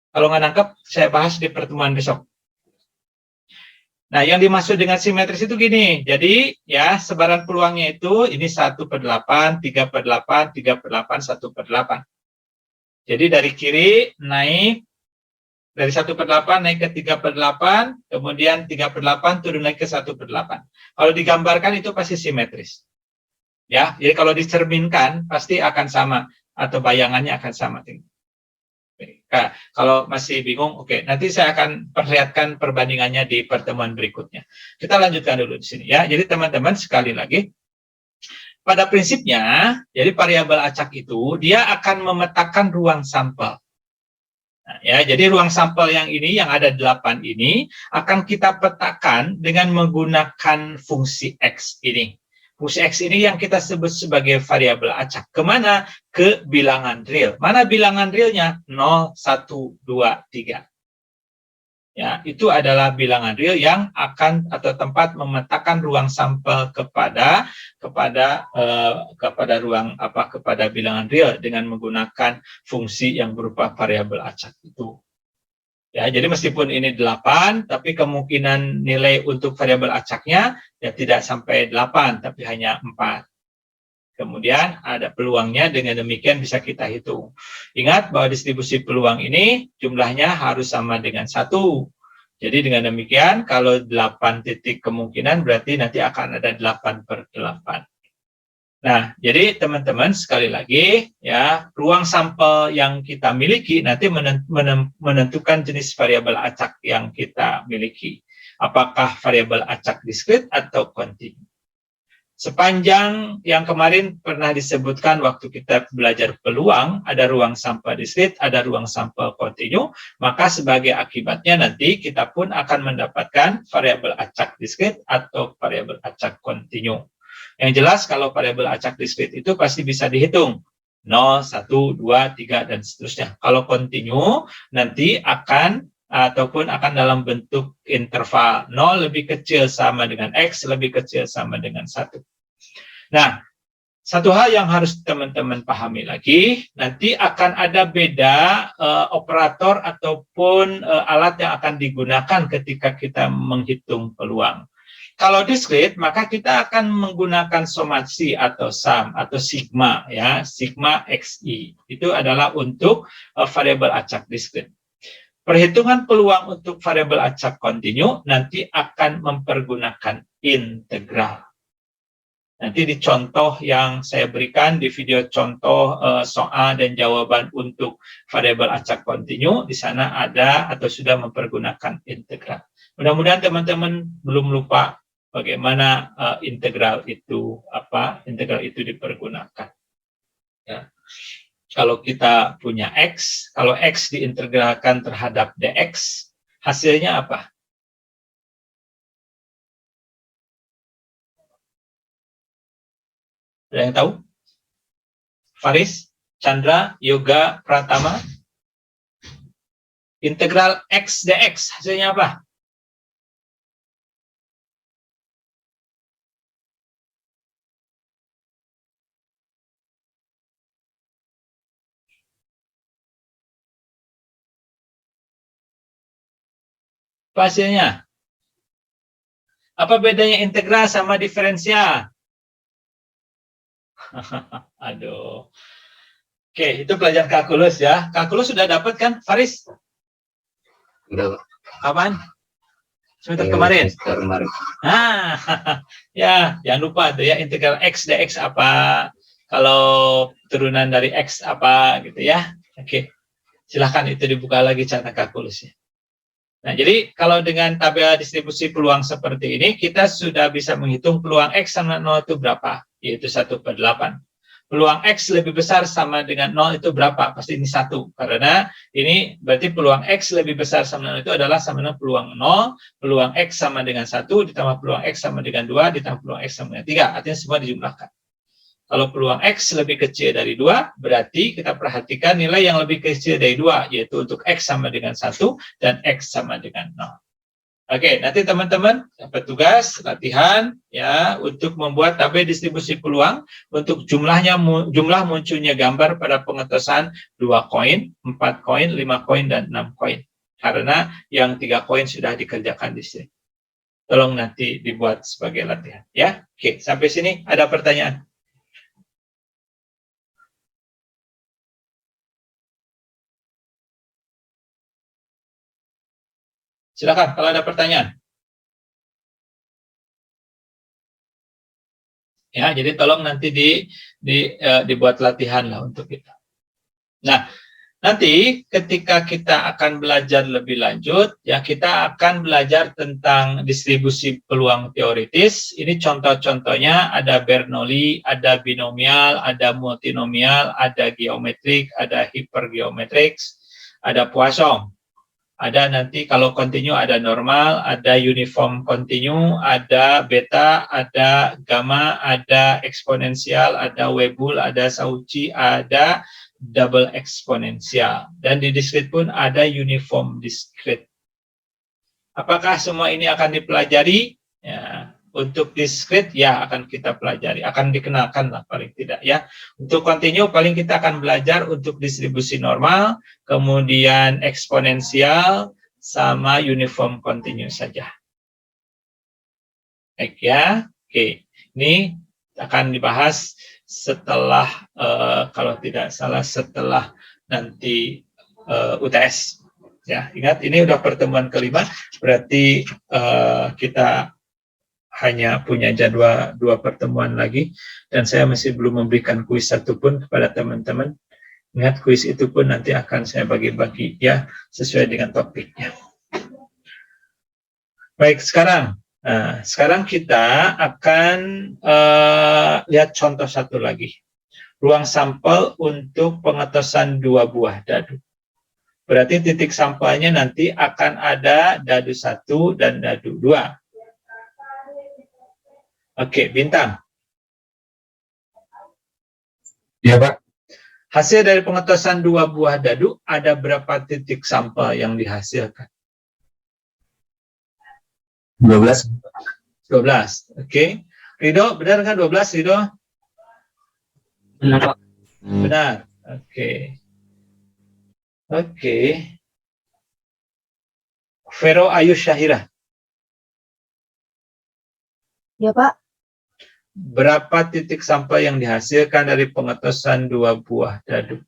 Kalau nggak nangkep, saya bahas di pertemuan besok. Nah, yang dimaksud dengan simetris itu gini. Jadi, ya, sebaran peluangnya itu, ini 1/8, 3/8, 3/8, 1/8. Jadi, dari kiri naik, dari 1/8 naik ke 3/8, kemudian 3/8 turun naik ke 1/8. Kalau digambarkan itu pasti simetris. Ya, jadi kalau dicerminkan pasti akan sama atau bayangannya akan sama. Nah, kalau masih bingung, oke, nanti saya akan perlihatkan perbandingannya di pertemuan berikutnya. Kita lanjutkan dulu di sini ya. Jadi teman-teman sekali lagi, pada prinsipnya, jadi variabel acak itu dia akan memetakan ruang sampel. Nah, ya, jadi ruang sampel yang ini, yang ada 8 ini, akan kita petakan dengan menggunakan fungsi X ini. Fungsi X ini yang kita sebut sebagai variabel acak. Kemana? Ke bilangan real. Mana bilangan realnya? 0, 1, 2, 3. Ya, itu adalah bilangan real yang akan atau tempat memetakan ruang sampel kepada bilangan real dengan menggunakan fungsi yang berupa variabel acak itu. Ya, jadi meskipun ini 8, tapi kemungkinan nilai untuk variabel acaknya ya tidak sampai 8, tapi hanya 4. Kemudian ada peluangnya, dengan demikian bisa kita hitung. Ingat bahwa distribusi peluang ini jumlahnya harus sama dengan 1. Jadi dengan demikian, kalau 8 titik kemungkinan berarti nanti akan ada 8/8. Nah, jadi teman-teman sekali lagi ya, ruang sampel yang kita miliki nanti menentukan jenis variabel acak yang kita miliki. Apakah variabel acak diskrit atau kontinu. Sepanjang yang kemarin pernah disebutkan waktu kita belajar peluang, ada ruang sampel diskrit, ada ruang sampel kontinu, maka sebagai akibatnya nanti kita pun akan mendapatkan variabel acak diskrit atau variabel acak kontinu. Yang jelas kalau variabel acak diskrit itu pasti bisa dihitung. 0, 1, 2, 3, dan seterusnya. Kalau kontinu nanti akan dalam bentuk interval. 0 lebih kecil sama dengan X, lebih kecil sama dengan 1. Nah, satu hal yang harus teman-teman pahami lagi, nanti akan ada beda operator ataupun alat yang akan digunakan ketika kita menghitung peluang. Kalau diskrit, maka kita akan menggunakan somasi atau sum atau sigma ya, sigma XI. Itu adalah untuk variabel acak diskrit. Perhitungan peluang untuk variabel acak kontinu nanti akan mempergunakan integral. Nanti di contoh yang saya berikan di video contoh soal dan jawaban untuk variabel acak kontinu, di sana ada atau sudah mempergunakan integral. Mudah-mudahan teman-teman belum lupa bagaimana integral itu dipergunakan. Ya. Kalau kita punya X, kalau X diintegralkan terhadap dx, hasilnya apa? Ada yang tahu? Faris, Chandra, Yoga, Pratama? Integral X dx, hasilnya apa? Hasilnya? Apa bedanya integral sama diferensial? Aduh. Oke, itu pelajaran kalkulus ya. Kalkulus sudah dapat kan, Faris? Udah, Pak. Kapan? Semester kemarin? Kemarin. Ah, ya, jangan lupa tuh ya, integral X dx apa, kalau turunan dari X apa gitu ya. Oke, silahkan itu dibuka lagi cara kalkulusnya. Nah, jadi kalau dengan tabel distribusi peluang seperti ini, kita sudah bisa menghitung peluang X sama 0 itu berapa, yaitu 1/8. Peluang X lebih besar sama dengan 0 itu berapa? Pasti ini 1, karena ini berarti peluang X lebih besar sama 0 itu adalah sama dengan peluang 0, peluang X sama dengan 1, ditambah peluang X sama dengan 2, ditambah peluang X sama dengan 3, artinya semua dijumlahkan. Kalau peluang X lebih kecil dari 2, berarti kita perhatikan nilai yang lebih kecil dari 2, yaitu untuk X sama dengan 1 dan X sama dengan 0. Oke, nanti teman-teman dapat tugas latihan ya untuk membuat tabel distribusi peluang untuk jumlah munculnya gambar pada pengetosan 2 koin, 4 koin, 5 koin, dan 6 koin. Karena yang 3 koin sudah dikerjakan di sini. Tolong nanti dibuat sebagai latihan ya. Oke, sampai sini ada pertanyaan? Silakan kalau ada pertanyaan. Ya, jadi tolong nanti dibuat latihan lah untuk kita. Nah, Nanti ketika kita akan belajar lebih lanjut, ya kita akan belajar tentang distribusi peluang teoritis. Ini contoh-contohnya ada Bernoulli, ada binomial, ada multinomial, ada geometrik, ada hipergeometrik, ada Poisson. Ada nanti kalau kontinu ada normal, ada uniform kontinu, ada beta, ada gamma, ada eksponensial, ada Weibull, ada Cauchy, ada double eksponensial. Dan di discrete pun ada uniform discrete. Apakah semua ini akan dipelajari? Ya, untuk discrete ya akan kita pelajari, akan dikenalkan lah paling tidak ya. Untuk kontinu paling kita akan belajar untuk distribusi normal, kemudian eksponensial sama uniform kontinu saja. Baik ya. Oke, ini akan dibahas setelah kalau tidak salah setelah nanti UTS ya. Ingat ini udah pertemuan kelima, berarti kita hanya punya jadwal 2 pertemuan lagi dan saya masih belum memberikan kuis satupun kepada teman-teman. Ingat kuis itu pun nanti akan saya bagi-bagi ya sesuai dengan topiknya. Baik, sekarang kita akan lihat contoh satu lagi. Ruang sampel untuk pengetosan 2 buah dadu. Berarti titik sampelnya nanti akan ada dadu 1 dan dadu 2. Oke, Bintang. Iya, Pak. Hasil dari pengetosan 2 buah dadu, ada berapa titik sampel yang dihasilkan? 12. 12. Oke. Ridho, benar kan 12, Ridho? Benar, Pak. Benar. Oke. Oke. Vero Ayu Syahira. Ya, Pak. Berapa titik sampel yang dihasilkan dari pengetosan 2 buah dadu?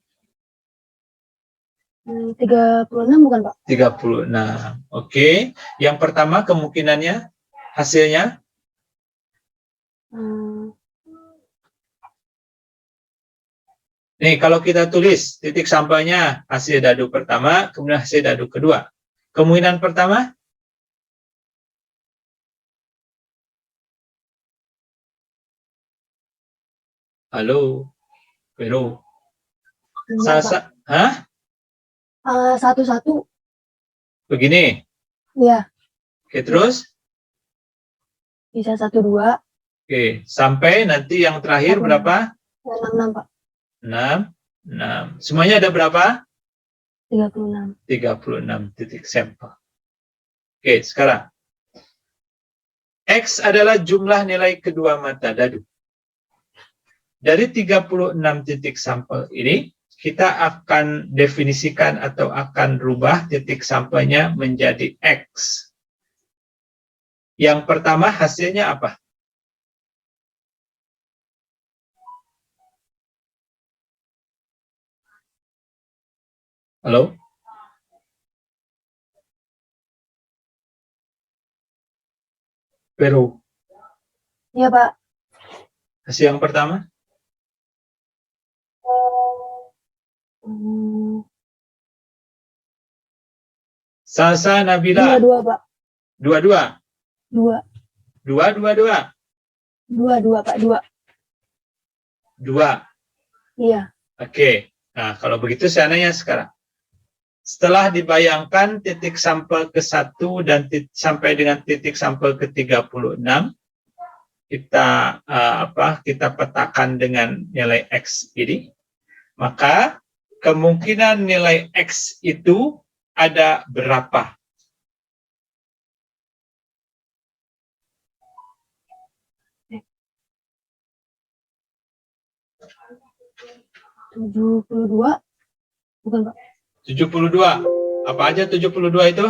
36 bukan, Pak? 36. Oke. Yang pertama kemungkinannya hasilnya? Nih, kalau kita tulis titik sampelnya hasil dadu pertama, kemudian hasil dadu kedua. Kemungkinan pertama? Halo, Vero. Sasa, hah? 1-1. Begini. Iya. Oke, terus? Bisa 1-2. Oke, sampai nanti yang terakhir berapa? 6, Pak. 6. 6. Semuanya ada berapa? 36. 36 titik sampel. Oke, sekarang. X adalah jumlah nilai kedua mata dadu. Dari 36 titik sampel ini, kita akan definisikan atau akan rubah titik sampelnya menjadi X. Yang pertama hasilnya apa? Halo? Peru. Iya, Pak. Hasil yang pertama? Sasa Nabila. 2-2, Pak. 2-2. 2. 2-2-2. 2-2, Pak. 2. 2. Iya. Oke. Nah, kalau begitu saya nanya sekarang. Setelah dibayangkan titik sampel ke-1 dan sampai dengan titik sampel ke-36, kita kita petakan dengan nilai X ini, maka kemungkinan nilai X itu ada berapa? $72. Bukan, Pak. 72. Apa aja 72 itu?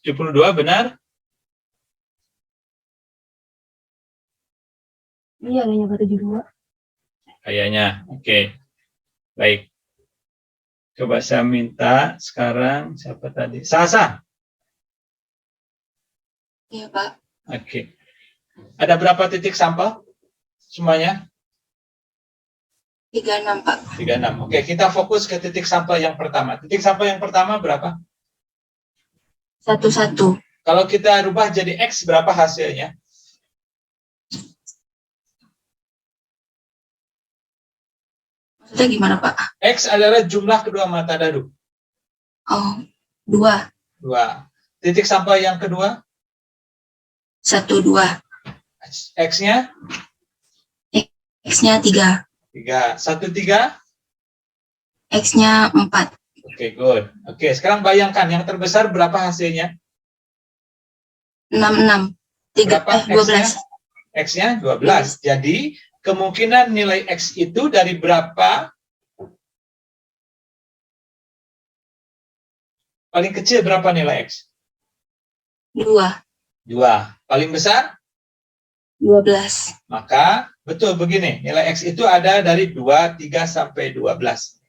$72 benar? Iya, kayaknya Pak, 72. Kayaknya. Oke. Baik. Coba saya minta sekarang siapa tadi? Sasa. Iya, Pak. Oke. Ada berapa titik sampel? Semuanya? 36, Pak. 36. Oke, kita fokus ke titik sampel yang pertama. Titik sampel yang pertama berapa? 11. Kalau kita rubah jadi X, berapa hasilnya? Maksudnya gimana, Pak? X adalah jumlah kedua mata dadu. Oh, 2. 2. Titik sampel yang kedua? 1, 2. X-nya? X-nya 3. 3. 1, 3? X-nya 4. Oke, good. Oke, sekarang bayangkan yang terbesar berapa hasilnya? 6, 6. 3, Berapa 12. X-nya 12. Jadi, kemungkinan nilai X itu dari berapa? Paling kecil berapa nilai X? 2. 2. Paling besar? 12. Maka, betul begini, nilai X itu ada dari 2, 3, sampai 12.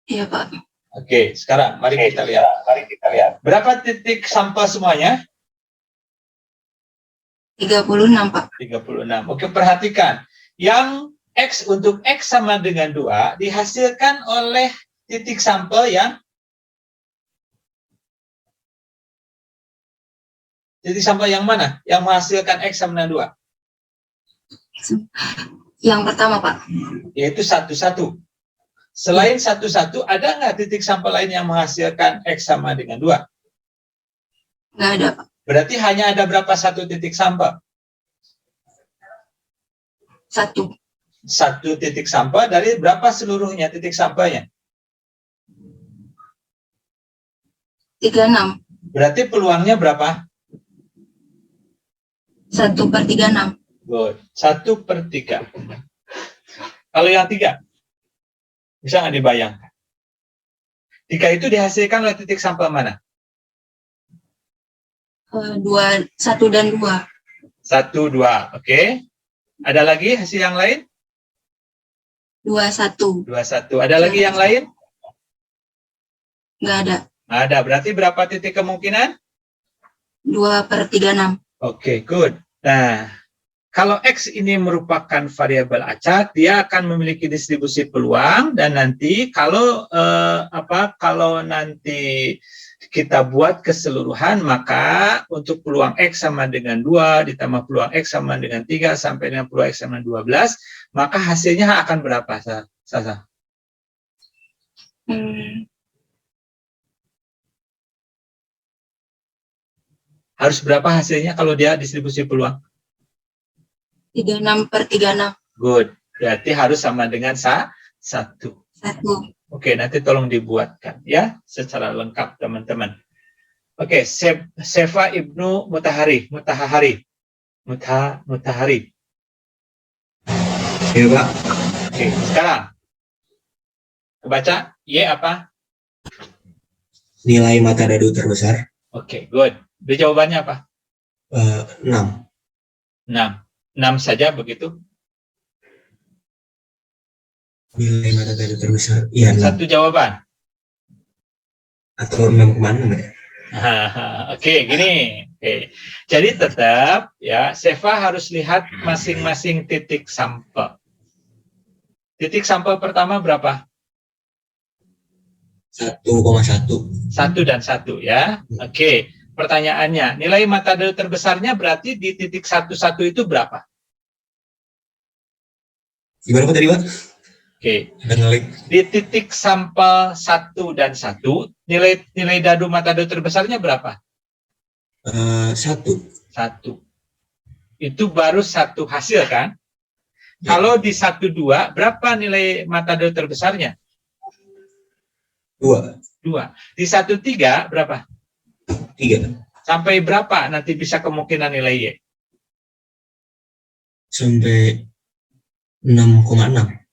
Iya, Pak. Oke, sekarang mari kita lihat. Berapa titik sampel semuanya? 36, Pak. 36. Oke, perhatikan. Yang X untuk X sama dengan 2 dihasilkan oleh titik sampel yang mana? Yang menghasilkan X sama dengan 2? Yang pertama, Pak. Yaitu 1, 1. Selain 1, 1, ada nggak titik sampel lain yang menghasilkan X sama dengan 2? Nggak ada, Pak. Berarti hanya ada berapa satu titik sampel? 1. 1 titik sampel dari berapa seluruhnya titik sampelnya? 36. Berarti peluangnya berapa? 1/36. Good. 1/3. Kalau yang 3? Bisa nggak dibayangkan? 3 itu dihasilkan oleh titik sampel mana? 1 dan 2. 1, 2. Oke. Ada lagi hasil yang lain? 2, 1. 2, 1. Ada lagi yang lain? Nggak ada. Ada. Berarti berapa titik kemungkinan? 2/36. Oke, good. Nah, kalau X ini merupakan variabel acak, dia akan memiliki distribusi peluang, dan nanti kalau kalau nanti kita buat keseluruhan, maka untuk peluang X sama dengan 2 ditambah peluang X sama dengan 3 sampai dengan peluang X sama 12, maka hasilnya akan berapa, Sasa? Harus berapa hasilnya kalau dia distribusi peluang? 36/36. Good. Berarti harus sama dengan 1. 1. Oke, nanti tolong dibuatkan ya secara lengkap, teman-teman. Oke, Seva Ibnu Mutahari. Iya, Pak. Oke, sekarang kebaca Y apa? Nilai mata dadu terbesar Oke, good. Di jawabannya apa? 6. 6 saja begitu? Nilai mata dadu terbesar, iya 6. Satu jawaban. Atau 6,6 ya? Oke, gini. Oke. Jadi tetap ya, Seva harus lihat masing-masing titik sampel. Titik sampel pertama berapa? 1,1. 1 dan 1 ya. Oke. Pertanyaannya, nilai mata dadu terbesarnya berarti di titik 1, 1 itu berapa? Gimana Pak tadi, Pak? Oke. Nilai. Di titik sampel 1 dan 1, nilai dadu mata dadu terbesarnya berapa? 1. 1. Itu baru satu hasil kan? Ya. Kalau di 1, 2, berapa nilai mata dadu terbesarnya? 2. Di 1, 3, berapa? 3. Sampai berapa nanti bisa kemungkinan nilai Y? Sampai 6,6.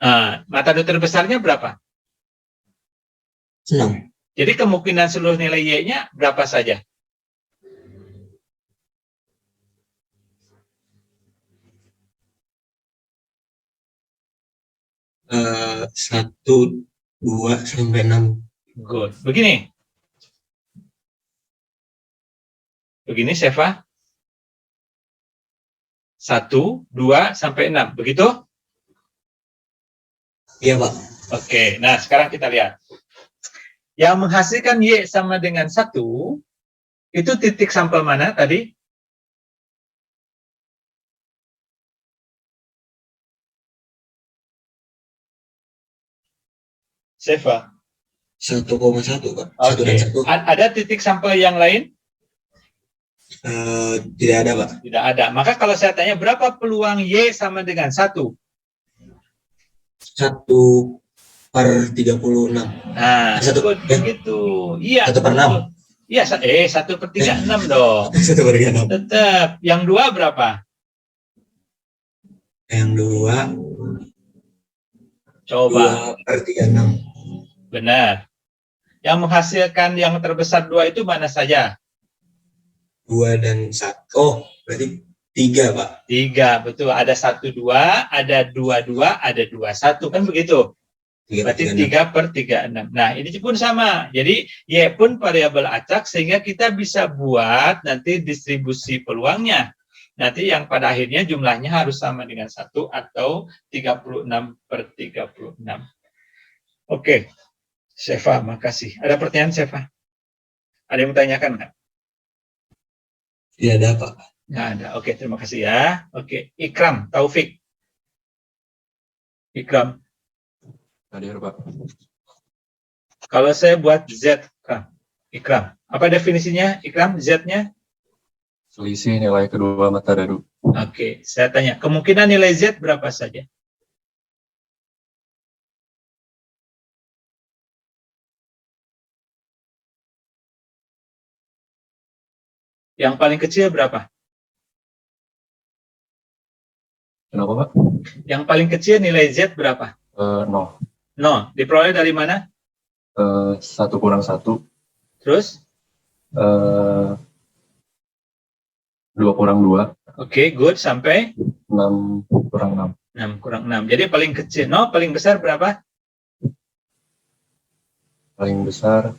Mata dadu terbesarnya berapa? 6. Jadi kemungkinan seluruh nilai Y-nya berapa saja? Uh, 1, 2, sampai 6. Good. Begini. Begini, Seva? 1, 2, sampai 6. Begitu? Iya, Pak. Oke, nah sekarang kita lihat. Yang menghasilkan Y sama dengan 1, itu titik sampel mana tadi? Seva. 1,1, Pak. Oke. Ada titik sampel yang lain? Tidak ada, Pak. Tidak ada. Maka kalau saya tanya berapa peluang Y sama dengan 1? 1/36. Nah, begitu. Iya. 1/6. Iya, 1/36 dong. 1/36. Tetap. Yang 2 berapa? Yang 2, Coba. 2/36. Benar. Yang menghasilkan yang terbesar 2 itu mana saja? 2 dan 1. Oh, berarti 3, Pak. 3, betul. Ada 1, 2, ada 2, 2, ada 2, 1. Kan begitu? Berarti 3/36. Nah, ini pun sama. Jadi, Y pun variabel acak sehingga kita bisa buat nanti distribusi peluangnya. Nanti yang pada akhirnya jumlahnya harus sama dengan 1 atau 36/36. Oke. Seva, makasih. Ada pertanyaan, Seva? Ada yang menanyakan nggak? Tidak ada, Pak. Nggak ada. Oke, terima kasih ya. Oke, Ikram, Taufik. Ikram. Hadir, Pak. Kalau saya buat Z, Ikram. Apa definisinya, Ikram, Z-nya? Selisih nilai kedua mata dadu. Oke, saya tanya. Kemungkinan nilai Z berapa saja? Yang paling kecil berapa? Kenapa, Pak? Yang paling kecil nilai Z berapa? 0. 0. Diperoleh dari mana? 1 kurang 1. Terus? 2 kurang 2. Oke, good. Sampai? 6 kurang 6. 6 kurang 6. Jadi paling kecil. No, paling besar berapa? Paling besar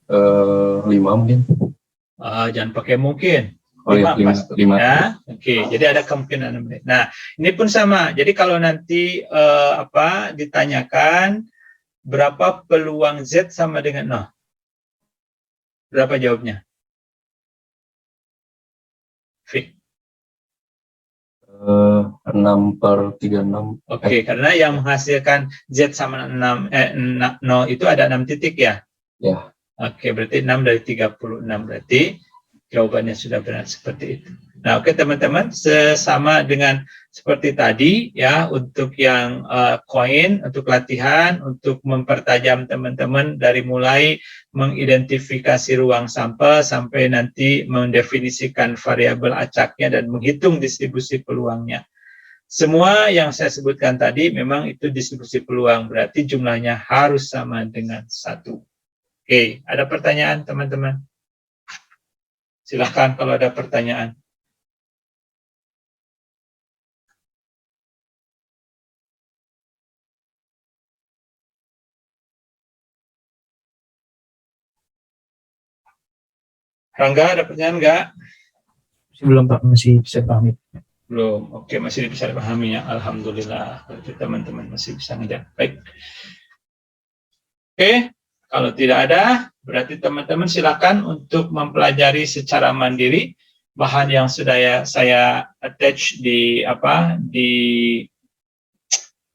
5 mungkin. Jangan pakai mungkin. Oh iya, 5. Ya, oke. Jadi ada kemungkinan. Nah, ini pun sama. Jadi kalau nanti ditanyakan berapa peluang Z sama dengan 0? Berapa jawabnya? Fik. 6/36. Oke, karena yang menghasilkan Z sama 0 itu ada 6 titik ya? Ya. Oke, berarti 6 dari 36. Berarti jawabannya sudah benar seperti itu. Nah, oke teman-teman, sesama dengan seperti tadi ya, untuk yang koin, untuk latihan, untuk mempertajam teman-teman dari mulai mengidentifikasi ruang sampel sampai nanti mendefinisikan variabel acaknya dan menghitung distribusi peluangnya. Semua yang saya sebutkan tadi memang itu distribusi peluang, berarti jumlahnya harus sama dengan 1. Oke, ada pertanyaan teman-teman? Silahkan kalau ada pertanyaan. Rangga, ada pertanyaan nggak? Belum, Pak. Masih bisa pahami. Belum. Oke, masih bisa dipahami ya. Alhamdulillah. Berarti teman-teman masih bisa ngejar. Baik. Oke. Kalau tidak ada, berarti teman-teman silakan untuk mempelajari secara mandiri bahan yang sudah saya attach di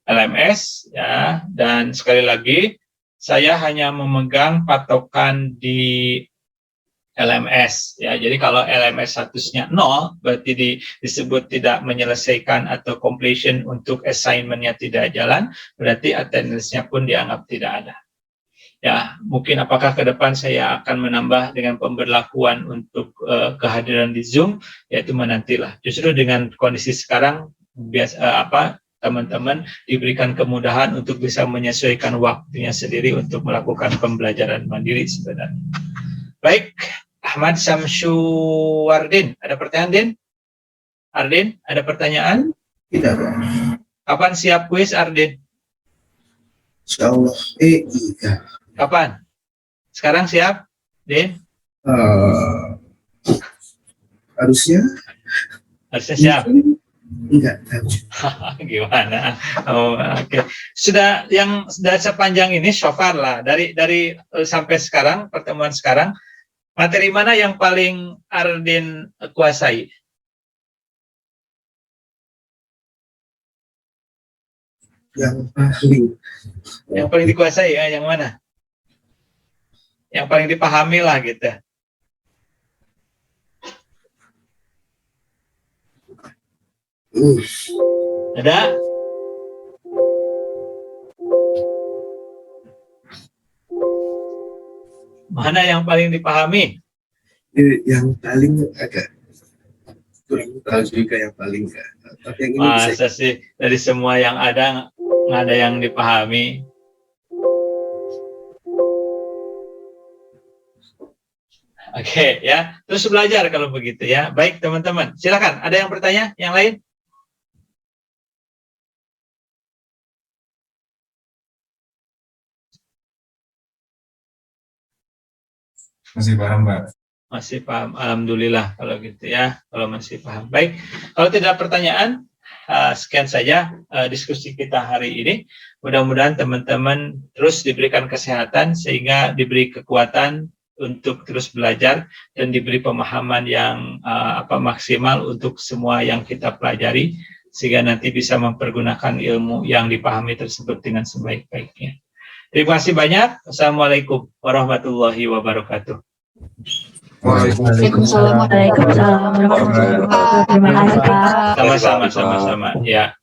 LMS ya. Dan sekali lagi, saya hanya memegang patokan di LMS ya. Jadi kalau LMS statusnya 0, berarti disebut tidak menyelesaikan atau completion untuk assignment-nya tidak jalan, berarti attendance-nya pun dianggap tidak ada. Ya, mungkin apakah ke depan saya akan menambah dengan pemberlakuan untuk kehadiran di Zoom, yaitu menantilah. Justru dengan kondisi sekarang teman-teman diberikan kemudahan untuk bisa menyesuaikan waktunya sendiri untuk melakukan pembelajaran mandiri sebenarnya. Baik, Ahmad Syamsuwardin, ada pertanyaan, Din? Ardin, ada pertanyaan? Tidak, Pak. Kapan siap kuis, Ardin? Insya Allah. Iya. Kapan? Sekarang siap? Din? Harusnya Siap. enggak tahu. Gimana? Oh, oke. Sudah sepanjang ini so far lah dari sampai sekarang pertemuan sekarang, materi mana yang paling Ardin kuasai? Yang paling dikuasai ya, yang mana? Yang paling dipahami lah gitu. Ada? Mana yang paling dipahami? Yang paling agak kurang tahu juga yang paling enggak. Tapi yang ini bisa. Masa sih dari semua yang ada nggak ada yang dipahami? Oke, ya, terus belajar kalau begitu ya. Baik teman-teman, silakan. Ada yang bertanya? Yang lain? Masih paham, Mbak? Masih paham, alhamdulillah kalau gitu ya, kalau masih paham. Baik, kalau tidak pertanyaan, sekian saja diskusi kita hari ini. Mudah-mudahan teman-teman terus diberikan kesehatan sehingga diberi kekuatan untuk terus belajar dan diberi pemahaman yang maksimal untuk semua yang kita pelajari sehingga nanti bisa mempergunakan ilmu yang dipahami tersebut dengan sebaik-baiknya. Terima kasih banyak. Assalamualaikum warahmatullahi wabarakatuh. Waalaikumsalam warahmatullahi wabarakatuh. Terima kasih Pak. Sama-sama. Ya.